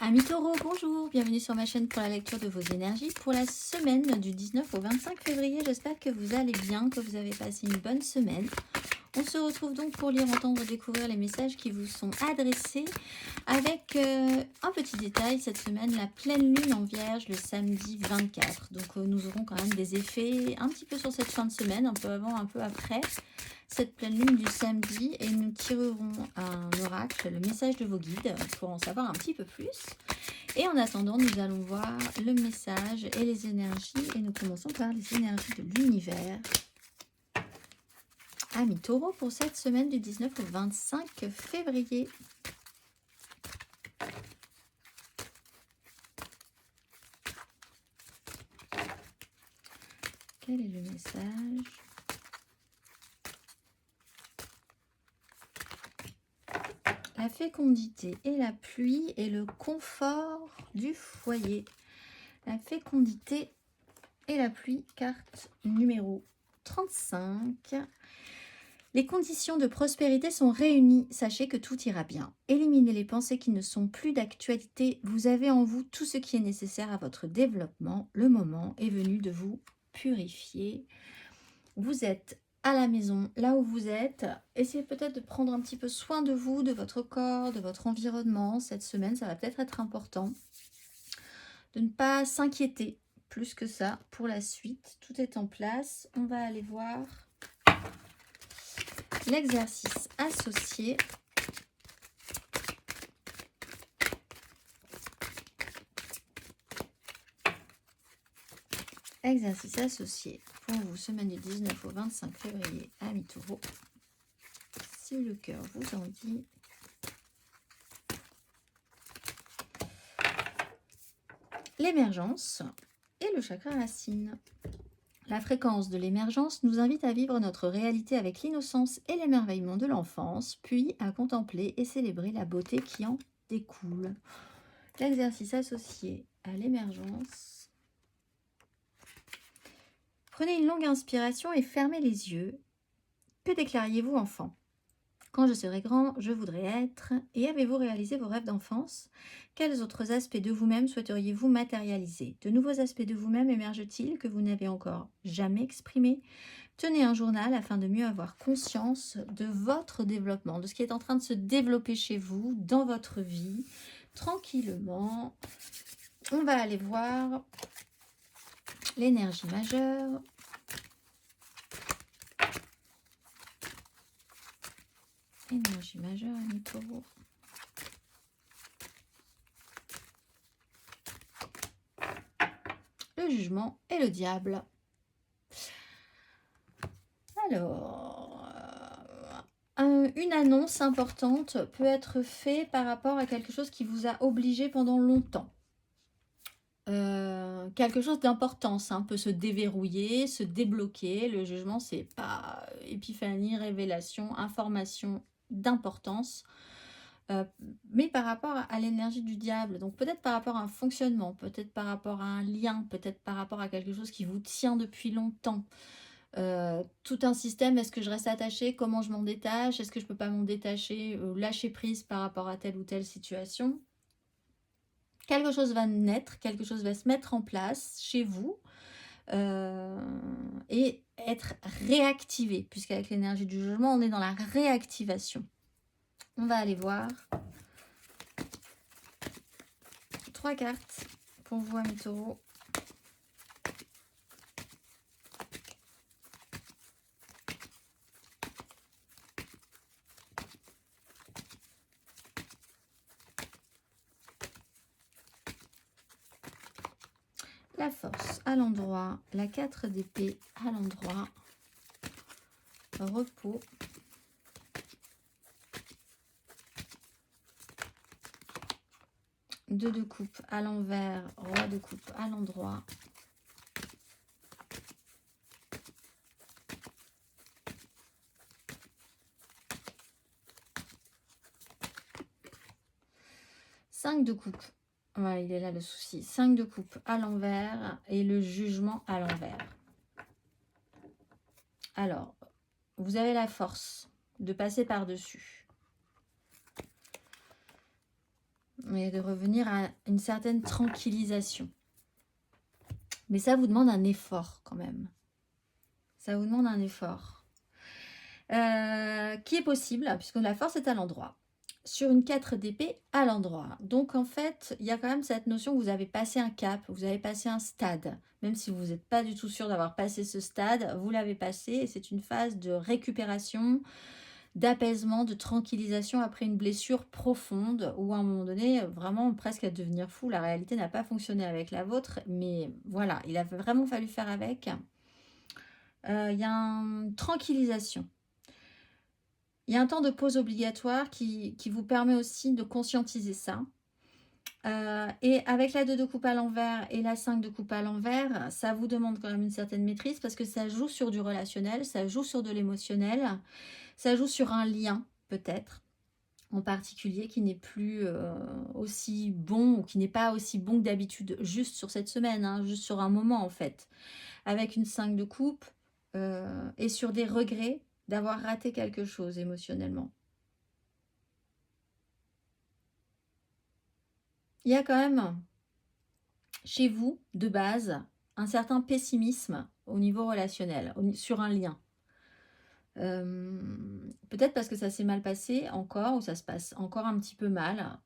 Amis taureaux, bonjour, bienvenue sur ma chaîne pour la lecture de vos énergies pour la semaine du 19 au 25 février. J'espère que vous allez bien, que vous avez passé une bonne semaine. On se retrouve donc pour lire, entendre, découvrir les messages qui vous sont adressés avec un petit détail cette semaine, la pleine lune en vierge le samedi 24. Donc nous aurons quand même des effets un petit peu sur cette fin de semaine, un peu avant, un peu après cette pleine lune du samedi, et nous tirerons un oracle, le message de vos guides, pour en savoir un petit peu plus. Et en attendant, nous allons voir le message et les énergies, et nous commençons par les énergies de l'univers. Amis taureaux, pour cette semaine du 19 au 25 février. Quel est le message ? La fécondité et la pluie et le confort du foyer. La fécondité et la pluie, carte numéro 35. Les conditions de prospérité sont réunies. Sachez que tout ira bien. Éliminez les pensées qui ne sont plus d'actualité. Vous avez en vous tout ce qui est nécessaire à votre développement. Le moment est venu de vous purifier. Vous êtes à la maison, là où vous êtes. Essayez peut-être de prendre un petit peu soin de vous, de votre corps, de votre environnement. Cette semaine, ça va peut-être être important. De ne pas s'inquiéter plus que ça pour la suite. Tout est en place. On va aller voir l'exercice associé. Exercice associé pour vous, semaine du 19 au 25 février, amis taureaux. Si le cœur vous en dit. L'émergence et le chakra racine. La fréquence de l'émergence nous invite à vivre notre réalité avec l'innocence et l'émerveillement de l'enfance, puis à contempler et célébrer la beauté qui en découle. L'exercice associé à l'émergence. Prenez une longue inspiration et fermez les yeux. Que déclariez-vous enfant ? Quand je serai grand, je voudrais être. Et avez-vous réalisé vos rêves d'enfance ? Quels autres aspects de vous-même souhaiteriez-vous matérialiser ? De nouveaux aspects de vous-même émergent-ils que vous n'avez encore jamais exprimés ? Tenez un journal afin de mieux avoir conscience de votre développement, de ce qui est en train de se développer chez vous, dans votre vie, tranquillement. On va aller voir l'énergie majeure. Énergie majeure, amis taureaux. Le jugement et le diable. Alors, une annonce importante peut être faite par rapport à quelque chose qui vous a obligé pendant longtemps. Quelque chose d'importance peut se déverrouiller, se débloquer. Le jugement, c'est pas épiphanie, révélation, information d'importance. Mais par rapport à l'énergie du diable, donc peut-être par rapport à un fonctionnement, peut-être par rapport à un lien, peut-être par rapport à quelque chose qui vous tient depuis longtemps. Tout un système, est-ce que je reste attachée, comment je m'en détache, est-ce que je peux pas m'en détacher, lâcher prise par rapport à telle ou telle situation. Quelque chose va naître, quelque chose va se mettre en place chez vous et être réactivé, puisqu'avec l'énergie du jugement, on est dans la réactivation. On va aller voir 3 cartes pour vous, amis taureaux. La force à l'endroit, la 4 d'épée à l'endroit, repos, deux de coupe à l'envers, roi de coupe à l'endroit, cinq de coupe. Voilà, il est là le souci. 5 de coupe à l'envers et le jugement à l'envers. Alors, vous avez la force de passer par-dessus. et de revenir à une certaine tranquillisation. Mais ça vous demande un effort quand même. Ça vous demande un effort. Qui est possible, puisque la force est à l'endroit. Sur une 4 d'épée, à l'endroit. Donc en fait, il y a quand même cette notion que vous avez passé un cap, vous avez passé un stade. Même si vous n'êtes pas du tout sûr d'avoir passé ce stade, vous l'avez passé et c'est une phase de récupération, d'apaisement, de tranquillisation après une blessure profonde où à un moment donné, vraiment presque à devenir fou. La réalité n'a pas fonctionné avec la vôtre, mais voilà, il a vraiment fallu faire avec. Il y a une tranquillisation. Il y a un temps de pause obligatoire qui vous permet aussi de conscientiser ça. Et avec la 2 de coupe à l'envers et la 5 de coupe à l'envers, ça vous demande quand même une certaine maîtrise parce que ça joue sur du relationnel, ça joue sur de l'émotionnel, ça joue sur un lien peut-être en particulier qui n'est plus aussi bon ou qui n'est pas aussi bon que d'habitude juste sur cette semaine, hein, juste sur un moment en fait. Avec une 5 de coupe et sur des regrets d'avoir raté quelque chose émotionnellement. Il y a quand même chez vous, de base, un certain pessimisme au niveau relationnel, sur un lien. Peut-être parce que ça s'est mal passé encore, ou ça se passe encore un petit peu mal.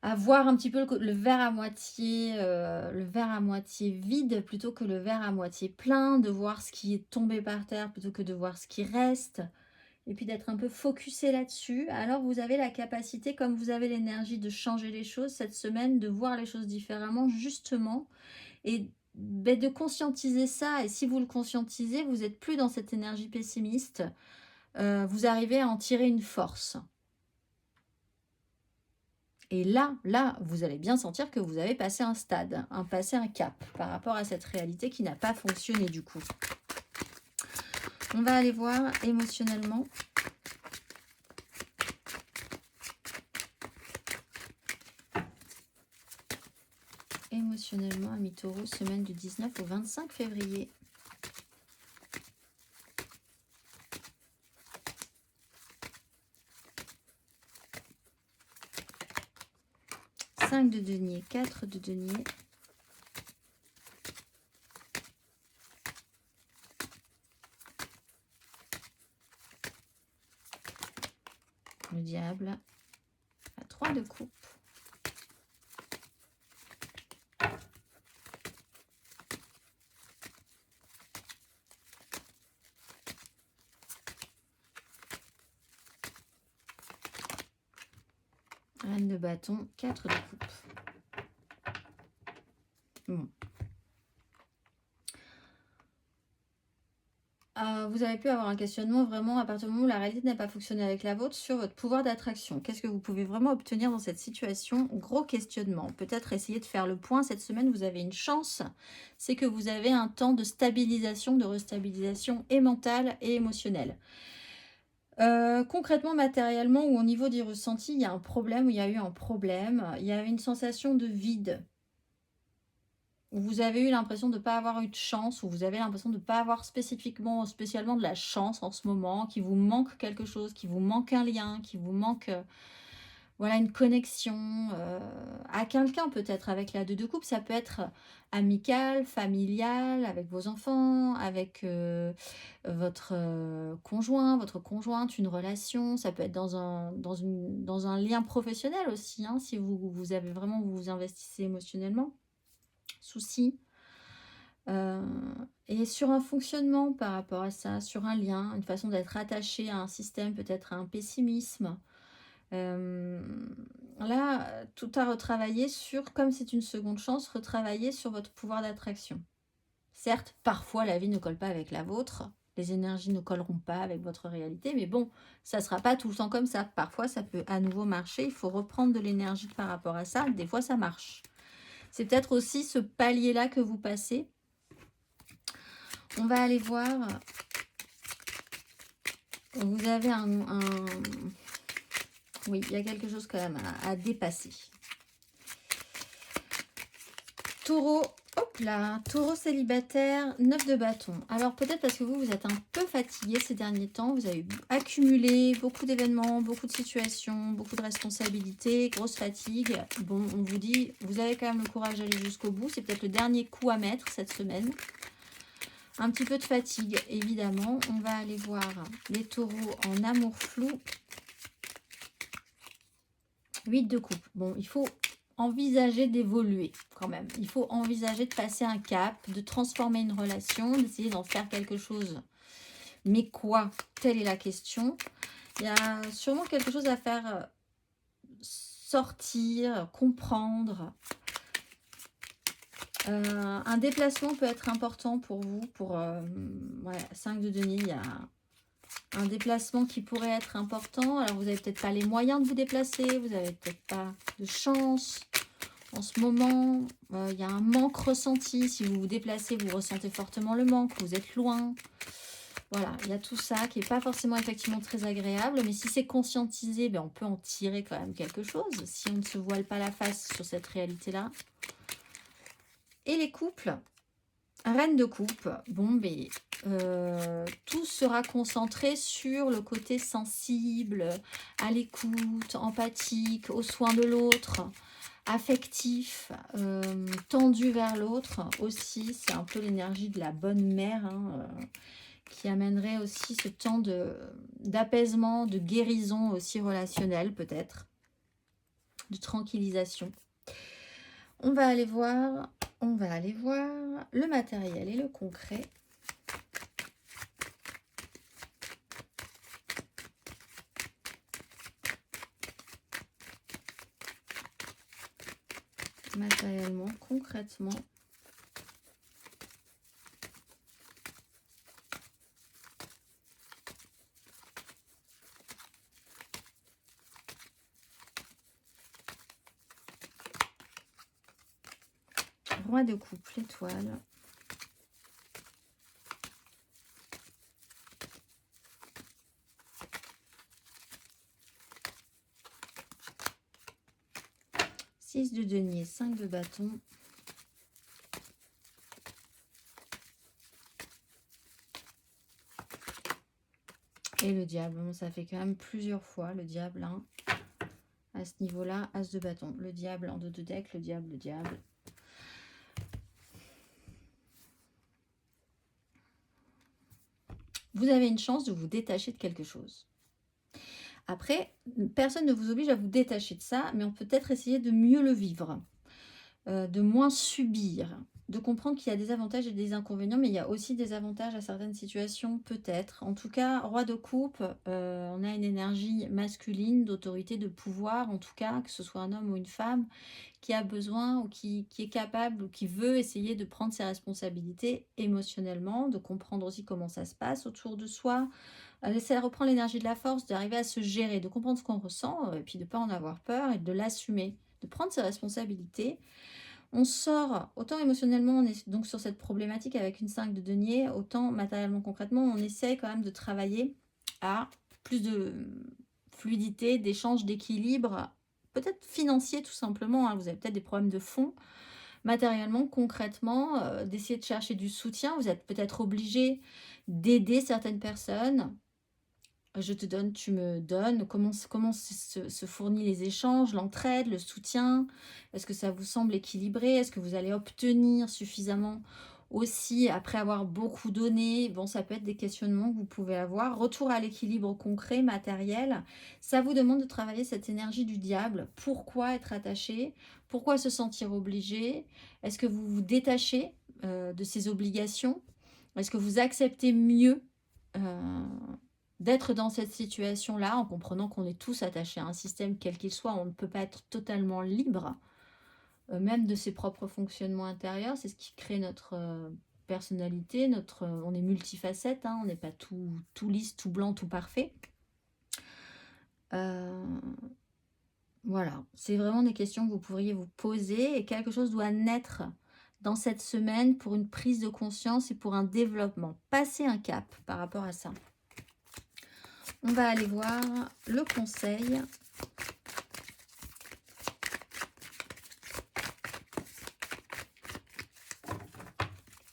À voir un petit peu le verre à moitié vide plutôt que le verre à moitié plein, de voir ce qui est tombé par terre plutôt que de voir ce qui reste, et puis d'être un peu focusé là-dessus. Alors vous avez la capacité, comme vous avez l'énergie de changer les choses cette semaine, de voir les choses différemment justement, et de conscientiser ça. Et si vous le conscientisez, vous n'êtes plus dans cette énergie pessimiste, vous arrivez à en tirer une force. Et là, vous allez bien sentir que vous avez passé un stade, passé un cap par rapport à cette réalité qui n'a pas fonctionné du coup. On va aller voir émotionnellement. Émotionnellement, ami Taureau, semaine du 19 au 25 février. De denier, 4 de denier, le diable, à 3 de coupe, reine de bâton, 4 de coupe. Bon. Vous avez pu avoir un questionnement vraiment à partir du moment où la réalité n'a pas fonctionné avec la vôtre sur votre pouvoir d'attraction. Qu'est-ce que vous pouvez vraiment obtenir dans cette situation? Gros questionnement. Peut-être essayer de faire le point. Cette semaine, vous avez une chance. C'est que vous avez un temps de stabilisation, de restabilisation et mentale et émotionnelle. Concrètement, matériellement ou au niveau des ressentis, il y a un problème ou il y a eu un problème. Il y a une sensation de vide. Vous avez eu l'impression de ne pas avoir eu de chance, ou vous avez l'impression de ne pas avoir spécialement de la chance en ce moment, qu'il vous manque quelque chose, qu'il vous manque un lien, qu'il vous manque voilà, une connexion à quelqu'un peut-être avec la 2 de coupe. Ça peut être amical, familial, avec vos enfants, avec votre conjoint, votre conjointe, une relation. Ça peut être dans un lien professionnel aussi, hein, si vous avez vraiment, vous vous investissez émotionnellement. Souci. Et sur un fonctionnement par rapport à ça, sur un lien, une façon d'être attaché à un système, peut-être à un pessimisme. Là, tout à retravailler sur, comme c'est une seconde chance, retravailler sur votre pouvoir d'attraction. Certes, parfois la vie ne colle pas avec la vôtre, les énergies ne colleront pas avec votre réalité, mais bon, ça ne sera pas tout le temps comme ça. Parfois, ça peut à nouveau marcher, il faut reprendre de l'énergie par rapport à ça. Des fois, ça marche. C'est peut-être aussi ce palier-là que vous passez. On va aller voir. Vous avez oui, il y a quelque chose quand même à dépasser. taureau, hop là, taureau célibataire, 9 de bâton. Alors peut-être parce que vous êtes un peu fatigué ces derniers temps, vous avez accumulé beaucoup d'événements, beaucoup de situations, beaucoup de responsabilités, grosse fatigue. Bon, on vous dit, vous avez quand même le courage d'aller jusqu'au bout, c'est peut-être le dernier coup à mettre cette semaine. Un petit peu de fatigue, évidemment. On va aller voir les taureaux en amour flou. 8 de coupe. Bon, il faut envisager d'évoluer quand même. Il faut envisager de passer un cap, de transformer une relation, d'essayer d'en faire quelque chose. Mais quoi? Telle est la question. Il y a sûrement quelque chose à faire sortir, comprendre. Un déplacement peut être important pour vous. Pour 5 de denier, il y a un déplacement qui pourrait être important. Alors, vous n'avez peut-être pas les moyens de vous déplacer. Vous n'avez peut-être pas de chance. En ce moment, il y a un manque ressenti. Si vous vous déplacez, vous ressentez fortement le manque. Vous êtes loin. Voilà, il y a tout ça qui n'est pas forcément effectivement très agréable. Mais si c'est conscientisé, ben, on peut en tirer quand même quelque chose. Si on ne se voile pas la face sur cette réalité-là. Et les couples, reine de coupe, bon, ben, tout sera concentré sur le côté sensible, à l'écoute, empathique, aux soins de l'autre, affectif, tendu vers l'autre aussi. C'est un peu l'énergie de la bonne mère hein, qui amènerait aussi ce temps d'apaisement, de guérison aussi relationnelle peut-être, de tranquillisation. On va aller voir le matériel et le concret. Matériellement, concrètement. Roi de coupe, l'étoile. Six de denier, 5 de bâton. Et le diable, bon, ça fait quand même plusieurs fois le diable. Hein. À ce niveau-là, as de bâton. Le diable en 2 de deck, le diable, le diable. Vous avez une chance de vous détacher de quelque chose. Après, personne ne vous oblige à vous détacher de ça, mais on peut peut-être essayer de mieux le vivre, de moins subir, de comprendre qu'il y a des avantages et des inconvénients, mais il y a aussi des avantages à certaines situations, peut-être. En tout cas, roi de coupe, on a une énergie masculine, d'autorité, de pouvoir, en tout cas, que ce soit un homme ou une femme, qui a besoin ou qui est capable ou qui veut essayer de prendre ses responsabilités émotionnellement, de comprendre aussi comment ça se passe autour de soi. Ça reprend l'énergie de la force, d'arriver à se gérer, de comprendre ce qu'on ressent, et puis de ne pas en avoir peur et de l'assumer, de prendre ses responsabilités. On sort, autant émotionnellement, on est donc sur cette problématique avec une 5 de denier, autant matériellement, concrètement, on essaye quand même de travailler à plus de fluidité, d'échange, d'équilibre, peut-être financier tout simplement, hein. Vous avez peut-être des problèmes de fond, matériellement, concrètement, d'essayer de chercher du soutien. Vous êtes peut-être obligé d'aider certaines personnes. Je te donne, tu me donnes. Comment se fournit les échanges, l'entraide, le soutien? Est-ce que ça vous semble équilibré? Est-ce que vous allez obtenir suffisamment aussi après avoir beaucoup donné? Bon, ça peut être des questionnements que vous pouvez avoir. Retour à l'équilibre concret, matériel. Ça vous demande de travailler cette énergie du diable. Pourquoi être attaché? Pourquoi se sentir obligé? Est-ce que vous vous détachez de ces obligations? Est-ce que vous acceptez mieux d'être dans cette situation-là, en comprenant qu'on est tous attachés à un système quel qu'il soit, on ne peut pas être totalement libre, même de ses propres fonctionnements intérieurs. C'est ce qui crée notre personnalité, on est multifacette, hein, on n'est pas tout lisse, tout blanc, tout parfait. Voilà, c'est vraiment des questions que vous pourriez vous poser, et quelque chose doit naître dans cette semaine pour une prise de conscience et pour un développement. Passer un cap par rapport à ça. On va aller voir le conseil.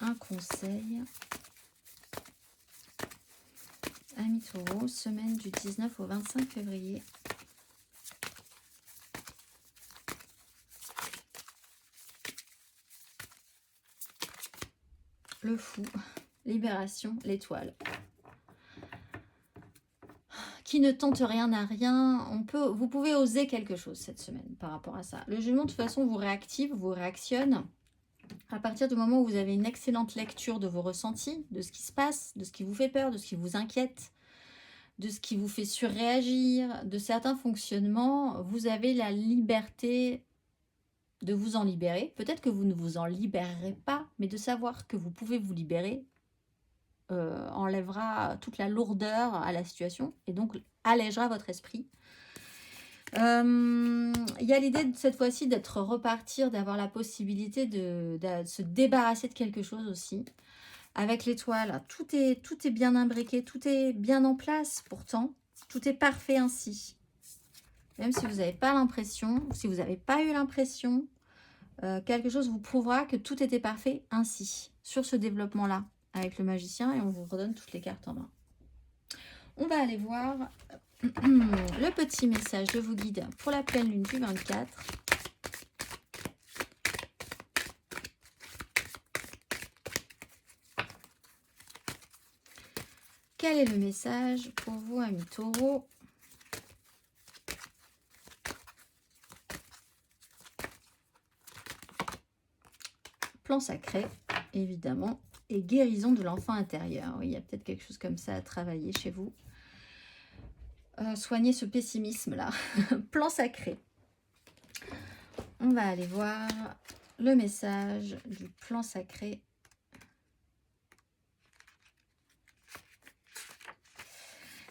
un conseil. Amis Taureau, semaine du 19 au 25 février. Le fou, libération, l'étoile. Qui ne tente rien n'a rien. Vous pouvez oser quelque chose cette semaine par rapport à ça. Le jugement, de toute façon, vous réactive, vous réactionne. À partir du moment où vous avez une excellente lecture de vos ressentis, de ce qui se passe, de ce qui vous fait peur, de ce qui vous inquiète, de ce qui vous fait surréagir, de certains fonctionnements, vous avez la liberté de vous en libérer. Peut-être que vous ne vous en libérerez pas, mais de savoir que vous pouvez vous libérer enlèvera toute la lourdeur à la situation et donc allégera votre esprit. Il y a l'idée cette fois-ci d'être repartir, d'avoir la possibilité de se débarrasser de quelque chose aussi. Avec l'étoile, tout est bien imbriqué, tout est bien en place pourtant. Tout est parfait ainsi. Même si vous n'avez pas l'impression, si vous n'avez pas eu l'impression, quelque chose vous prouvera que tout était parfait ainsi, sur ce développement-là, avec le magicien, et on vous redonne toutes les cartes en main. On va aller voir le petit message de vos guides pour la pleine lune du 24. Quel est le message pour vous, amis Taureau? Plan sacré, évidemment, et guérison de l'enfant intérieur. Oui, il y a peut-être quelque chose comme ça à travailler chez vous. Soignez ce pessimisme-là. Plan sacré. On va aller voir le message du plan sacré.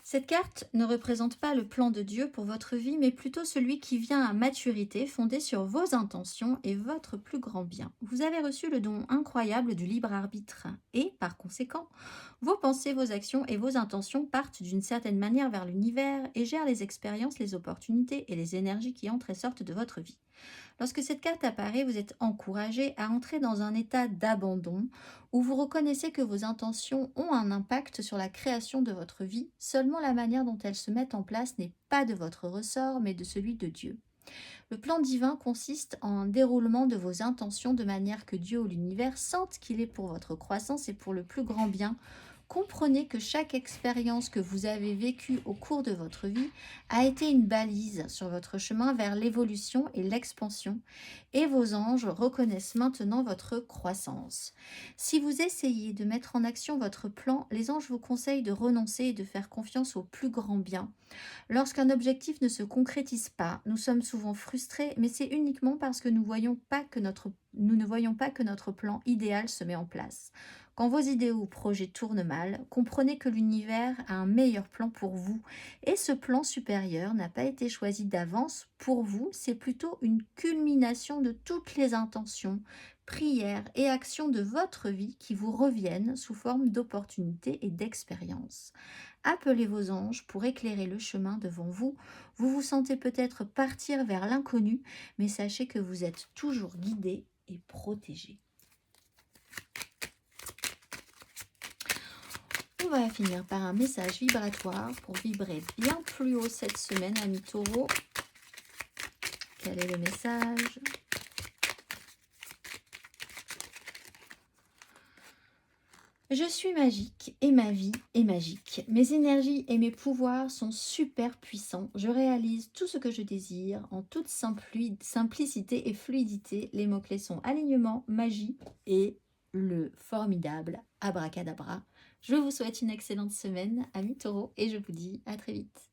Cette carte ne représente pas le plan de Dieu pour votre vie, mais plutôt celui qui vient à maturité, fondé sur vos intentions et votre plus grand bien. Vous avez reçu le don incroyable du libre arbitre et, par conséquent, vos pensées, vos actions et vos intentions partent d'une certaine manière vers l'univers et gèrent les expériences, les opportunités et les énergies qui entrent et sortent de votre vie. Lorsque cette carte apparaît, vous êtes encouragé à entrer dans un état d'abandon où vous reconnaissez que vos intentions ont un impact sur la création de votre vie, seulement la manière dont elles se mettent en place n'est pas de votre ressort, mais de celui de Dieu. Le plan divin consiste en un déroulement de vos intentions de manière que Dieu ou l'univers sentent qu'il est pour votre croissance et pour le plus grand bien. Comprenez que chaque expérience que vous avez vécue au cours de votre vie a été une balise sur votre chemin vers l'évolution et l'expansion, et vos anges reconnaissent maintenant votre croissance. Si vous essayez de mettre en action votre plan, les anges vous conseillent de renoncer et de faire confiance au plus grand bien. Lorsqu'un objectif ne se concrétise pas, nous sommes souvent frustrés, mais c'est uniquement parce que nous ne voyons pas que notre plan idéal se met en place. Quand vos idées ou projets tournent mal, comprenez que l'univers a un meilleur plan pour vous. Et ce plan supérieur n'a pas été choisi d'avance pour vous, c'est plutôt une culmination de toutes les intentions, prières et actions de votre vie qui vous reviennent sous forme d'opportunités et d'expériences. Appelez vos anges pour éclairer le chemin devant vous. Vous vous sentez peut-être partir vers l'inconnu, mais sachez que vous êtes toujours guidé et protégé. On va finir par un message vibratoire pour vibrer bien plus haut cette semaine, amis Taureau. Quel est le message ? Je suis magique et ma vie est magique. Mes énergies et mes pouvoirs sont super puissants. Je réalise tout ce que je désire en toute simplicité et fluidité. Les mots-clés sont alignement, magie et le formidable abracadabra. Je vous souhaite une excellente semaine, amis Taureau, et je vous dis à très vite.